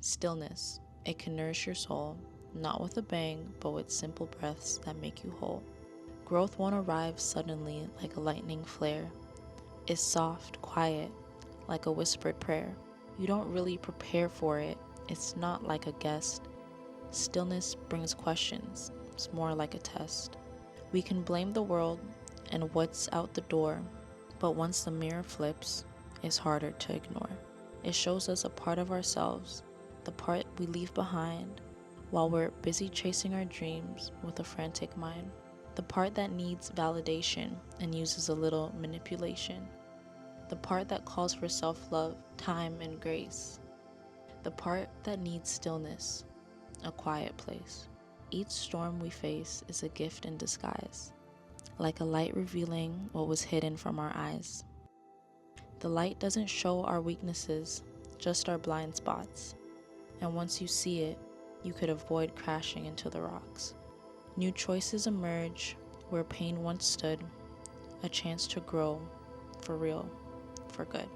Stillness. It can nourish your soul, not with a bang, but with simple breaths that make you whole. Growth won't arrive suddenly like a lightning flare. It's soft, quiet, like a whispered prayer. You don't really prepare for it. It's not like a guest. Stillness brings questions. It's more like a test. We can blame the world and what's out the door, but once the mirror flips, it's harder to ignore. It shows us a part of ourselves, the part we leave behind while we're busy chasing our dreams with a frantic mind. The part that needs validation and uses a little manipulation. The part that calls for self-love, time, and grace. The part that needs stillness, a quiet place. Each storm we face is a gift in disguise, like a light revealing what was hidden from our eyes. The light doesn't show our weaknesses, just our blind spots. And once you see it, you could avoid crashing into the rocks. New choices emerge where pain once stood, a chance to grow, for real, for good.